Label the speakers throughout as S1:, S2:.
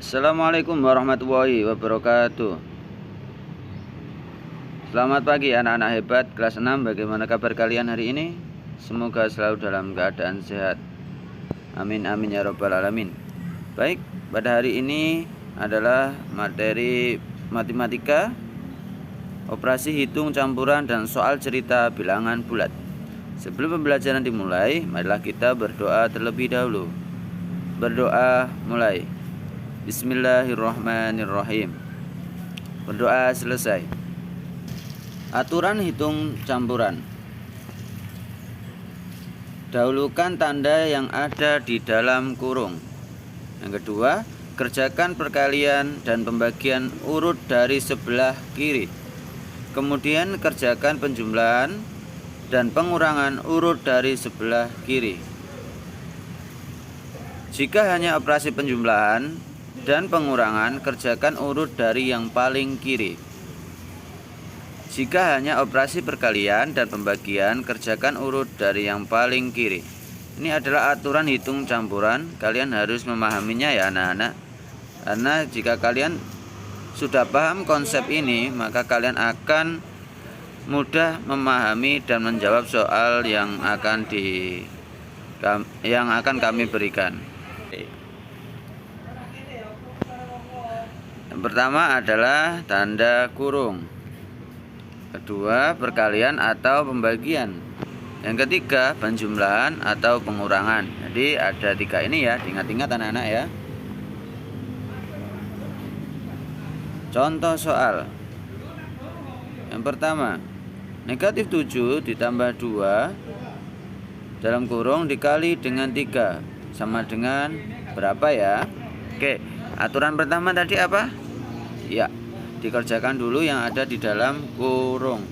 S1: Assalamualaikum warahmatullahi wabarakatuh. Selamat pagi anak-anak hebat kelas 6. Bagaimana kabar kalian hari ini? Semoga selalu dalam keadaan sehat. Amin amin ya robbal alamin. Baik, pada hari ini adalah materi matematika, operasi hitung campuran dan soal cerita bilangan bulat. Sebelum pembelajaran dimulai, marilah kita berdoa terlebih dahulu. Berdoa mulai. Bismillahirrahmanirrahim. Berdoa selesai. Aturan hitung campuran. Dahulukan tanda yang ada di dalam kurung. Yang kedua, kerjakan perkalian dan pembagian urut dari sebelah kiri. Kemudian kerjakan penjumlahan dan pengurangan urut dari sebelah kiri. Jika hanya operasi penjumlahan dan pengurangan, kerjakan urut dari yang paling kiri. Jika hanya operasi perkalian dan pembagian, kerjakan urut dari yang paling kiri. Ini adalah aturan hitung campuran. Kalian harus memahaminya ya anak-anak. Karena jika kalian sudah paham konsep ini, maka kalian akan mudah memahami dan menjawab soal yang akan kami berikan. Yang pertama adalah tanda kurung. Kedua, perkalian atau pembagian. Yang ketiga, penjumlahan atau pengurangan. Jadi ada 3 ini ya, diingat-ingat anak-anak ya. Contoh soal. Yang pertama, negatif 7 ditambah 2 dalam kurung dikali dengan 3 sama dengan berapa ya? Oke, aturan pertama tadi apa? Ya, dikerjakan dulu yang ada di dalam kurung.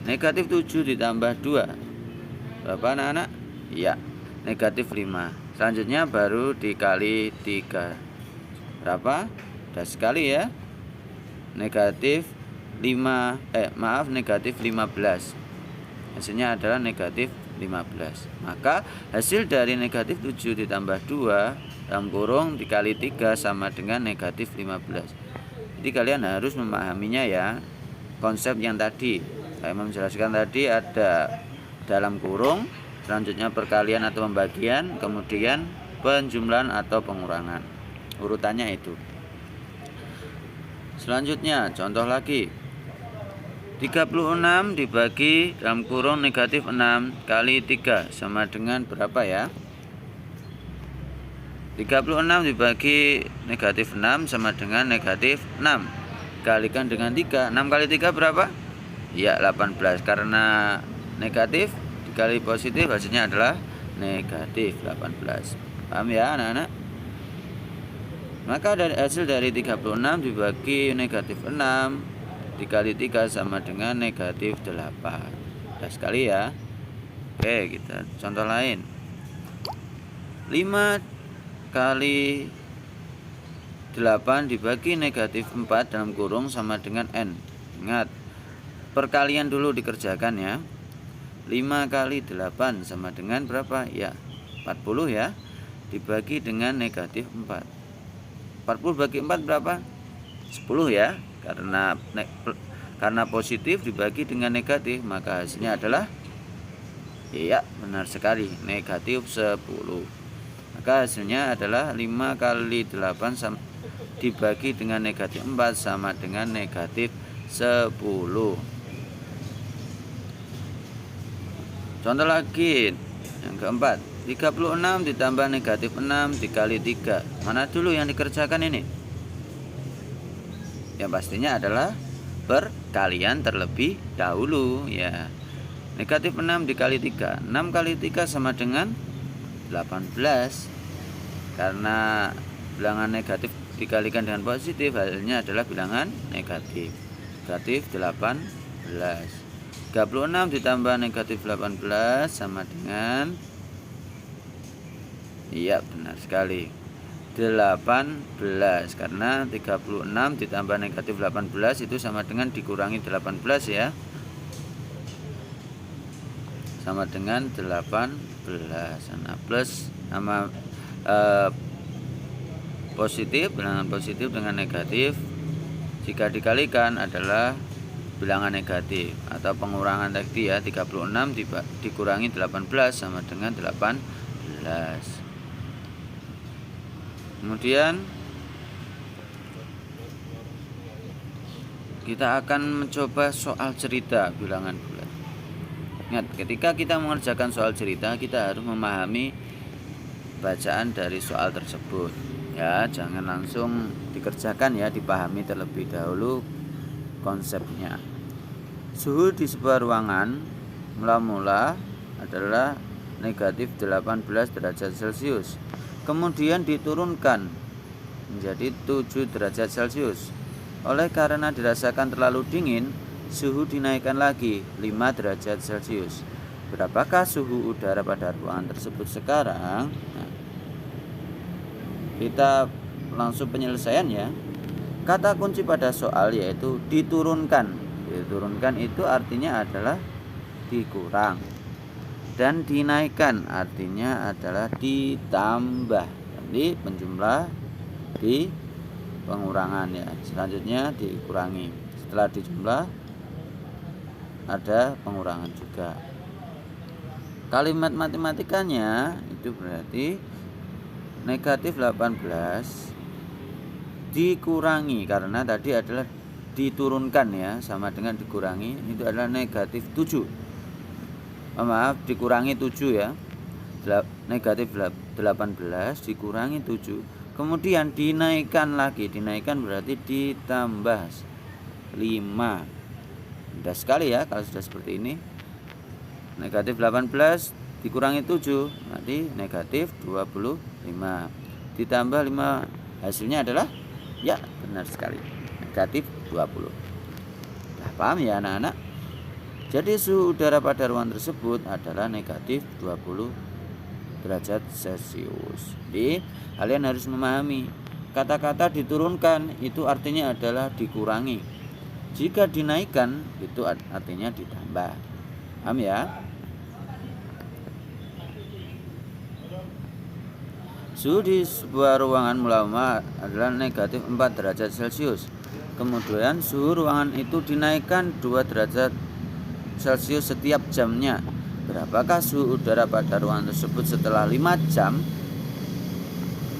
S1: Negatif 7 ditambah 2 berapa anak-anak? Ya, negatif 5. Selanjutnya baru dikali 3 berapa? Udah sekali ya. Negatif 15. Hasilnya adalah negatif 15. Maka hasil dari negatif 7 ditambah 2 dalam kurung dikali 3 sama dengan negatif 15. Jadi kalian harus memahaminya ya. Konsep yang tadi saya menjelaskan tadi ada dalam kurung, selanjutnya perkalian atau pembagian, kemudian penjumlahan atau pengurangan. Urutannya itu. Selanjutnya contoh lagi. 36 dibagi dalam kurung negatif 6 kali 3 sama dengan berapa ya? 36 dibagi negatif 6 sama dengan negatif 6. Kalikan dengan 3. 6 kali 3 berapa? Ya, 18. Karena negatif dikali positif hasilnya adalah negatif 18. Paham ya anak-anak? Maka dari hasil dari 36 dibagi negatif 6 dikali 3 sama dengan negatif 8. Udah sekali ya. Oke, kita contoh lain. 5 kali 8 dibagi negatif 4 dalam kurung sama dengan N. Ingat, perkalian dulu dikerjakan ya. 5 kali 8 sama dengan berapa? Ya, 40 ya. Dibagi dengan negatif 4. 40 bagi 4 berapa? 10 ya. Karena positif dibagi dengan negatif, maka hasilnya adalah iya, benar sekali, negatif 10. Maka hasilnya adalah 5 kali 8 dibagi dengan negatif 4 sama dengan negatif 10. Contoh lagi yang keempat. 36 ditambah negatif 6 dikali 3. Mana dulu yang dikerjakan ini? Yang pastinya adalah perkalian terlebih dahulu ya. Negatif 6 dikali 3. 6 kali 3 sama dengan 18. Karena bilangan negatif dikalikan dengan positif, hasilnya adalah bilangan negatif. Negatif 18. 36 ditambah negatif 18 sama dengan, iya benar sekali, 18. Karena 36 ditambah negatif 18 itu sama dengan dikurangi 18 ya. Sama dengan 18. Nah, plus sama bilangan positif dengan negatif jika dikalikan adalah bilangan negatif, atau pengurangan tadi ya, 36 dikurangi 18 sama dengan 18. Kemudian kita akan mencoba soal cerita bilangan bulat. Ingat, ketika kita mengerjakan soal cerita, kita harus memahami bacaan dari soal tersebut ya, jangan langsung dikerjakan ya, dipahami terlebih dahulu konsepnya. Suhu di sebuah ruangan mula-mula adalah negatif 18 derajat Celcius, kemudian diturunkan menjadi 7 derajat Celcius. Oleh karena dirasakan terlalu dingin, suhu dinaikkan lagi 5 derajat Celcius. Berapakah suhu udara pada ruangan tersebut sekarang? Nah, kita langsung penyelesaian ya. Kata kunci pada soal yaitu diturunkan. Diturunkan itu artinya adalah dikurang, dan dinaikkan artinya adalah ditambah. Jadi penjumlah di pengurangan ya. Selanjutnya dikurangi. Setelah dijumlah ada pengurangan juga. Kalimat matematikanya itu berarti negatif 18 dikurangi, karena tadi adalah diturunkan ya, sama dengan dikurangi, itu adalah negatif 7. Dikurangi 7 ya. Negatif 18 dikurangi 7. Kemudian dinaikkan lagi, dinaikkan berarti ditambah 5. Mudah sekali ya kalau sudah seperti ini. Negatif 18 dikurangi 7 nanti negatif 25. Ditambah 5 hasilnya adalah ya, benar sekali, negatif 20. Nah, paham ya anak-anak? Jadi suhu udara pada ruangan tersebut adalah negatif 20 derajat Celcius. Jadi kalian harus memahami kata-kata diturunkan itu artinya adalah dikurangi. Jika dinaikkan itu artinya ditambah. Paham ya? Suhu di sebuah ruangan mula-mula adalah negatif 4 derajat Celcius. Kemudian suhu ruangan itu dinaikkan 2 derajat Celcius setiap jamnya. Berapakah suhu udara pada ruangan tersebut setelah 5 jam?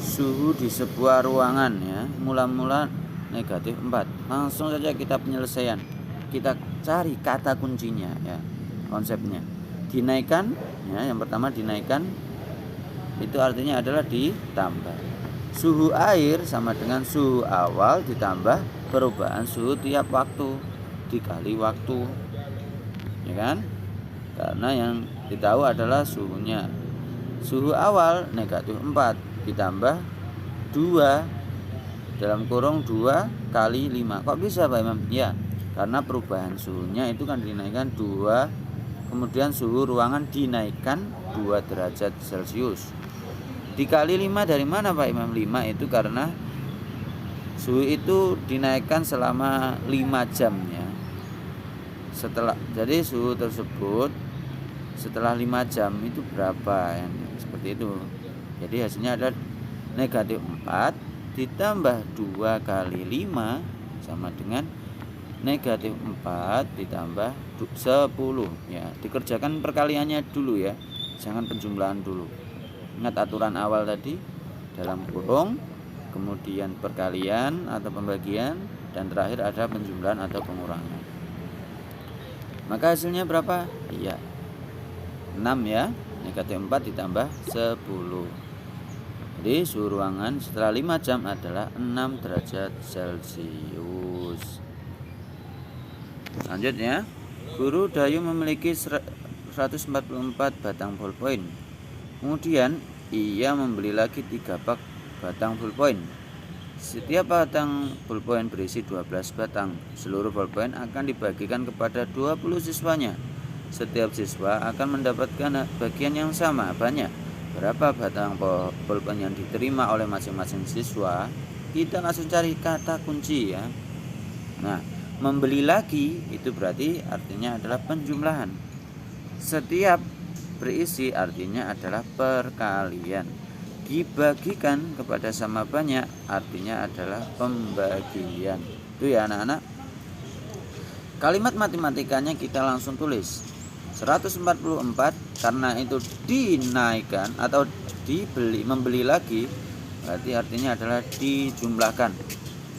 S1: Suhu di sebuah ruangan ya, mula-mula negatif 4. Langsung saja kita penyelesaian. Kita cari kata kuncinya ya, konsepnya. Dinaikkan ya, yang pertama dinaikkan itu artinya adalah ditambah. Suhu air sama dengan suhu awal ditambah perubahan suhu tiap waktu dikali waktu, ya kan? Karena yang ditahu adalah suhunya. Suhu awal negatif 4 ditambah 2 dalam kurung 2 kali 5. Kok bisa Pak Imam? Ya, karena perubahan suhunya itu kan dinaikkan 2, kemudian suhu ruangan dinaikkan 2 derajat Celcius. Dikali 5 dari mana Pak Imam? 5 itu karena suhu itu dinaikkan selama 5 jam ya. Jadi suhu tersebut setelah 5 jam itu berapa ya? Seperti itu. Jadi hasilnya adalah negatif 4 ditambah 2 kali 5 sama dengan negatif 4 ditambah 10 ya. Dikerjakan perkaliannya dulu ya, jangan penjumlahan dulu. Ingat aturan awal tadi, dalam kurung, kemudian perkalian atau pembagian, dan terakhir ada penjumlahan atau pengurangan. Maka hasilnya berapa? Iya, 6 ya. Negatif 4 ditambah 10. Jadi suhu ruangan setelah 5 jam adalah 6 derajat Celcius. Selanjutnya, guru Dayu memiliki 144 batang ballpoint. Kemudian ia membeli lagi 3 bak batang ballpoint. Setiap batang ballpoint berisi 12 batang. Seluruh ballpoint akan dibagikan kepada 20 siswanya. Setiap siswa akan mendapatkan bagian yang sama banyak. Berapa batang ballpoint yang diterima oleh masing-masing siswa? Kita langsung cari kata kunci ya. Nah, membeli lagi itu berarti artinya adalah penjumlahan. Setiap berisi artinya adalah perkalian. dibagikan kepada sama banyak, artinya adalah pembagian. Itu ya anak-anak. Kalimat matematikanya kita langsung tulis 144, karena itu dinaikkan atau membeli lagi, berarti artinya adalah dijumlahkan.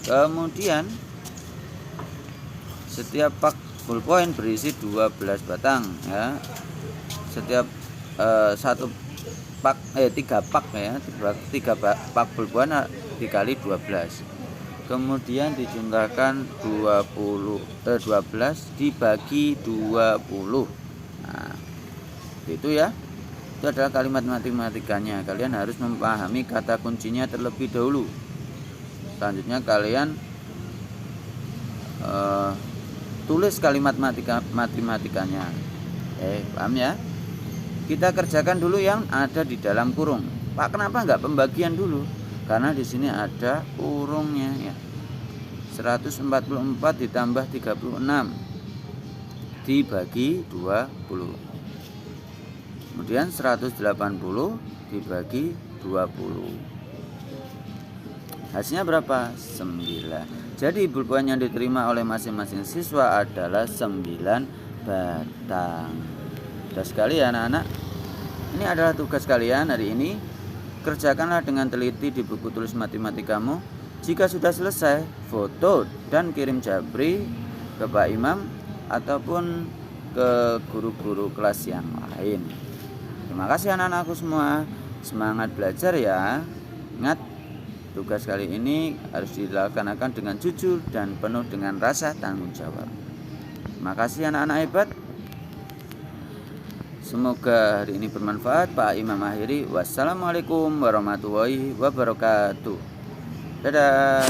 S1: Kemudian setiap pak ballpoint berisi 12 batang ya. Setiap 3 pak ya, 3 pak ballpoint dikali 12. Kemudian dijumlahkan 12 dibagi 20. Nah, itu ya. Itu adalah kalimat matematikanya. Kalian harus memahami kata kuncinya terlebih dahulu. Selanjutnya kalian tulis kalimat matematikanya. Paham ya? Kita kerjakan dulu yang ada di dalam kurung. Pak, kenapa enggak pembagian dulu? Karena di sini ada kurungnya ya. 144 ditambah 36 dibagi 20. Kemudian 180 dibagi 20. Hasilnya berapa? 9. Jadi pulpen yang diterima oleh masing-masing siswa adalah 9 batang. Sudah sekali ya anak-anak. Ini adalah tugas kalian hari ini. Kerjakanlah dengan teliti di buku tulis matematikamu. Jika sudah selesai, foto dan kirim Jabri ke Pak Imam ataupun ke guru-guru kelas yang lain. Terima kasih anak-anakku semua. Semangat belajar ya. Ingat, tugas kali ini harus dilaksanakan dengan jujur dan penuh dengan rasa tanggung jawab. Terima kasih anak-anak hebat. Semoga hari ini bermanfaat. Pak Imam akhiri. Wassalamualaikum warahmatullahi wabarakatuh. Dadah.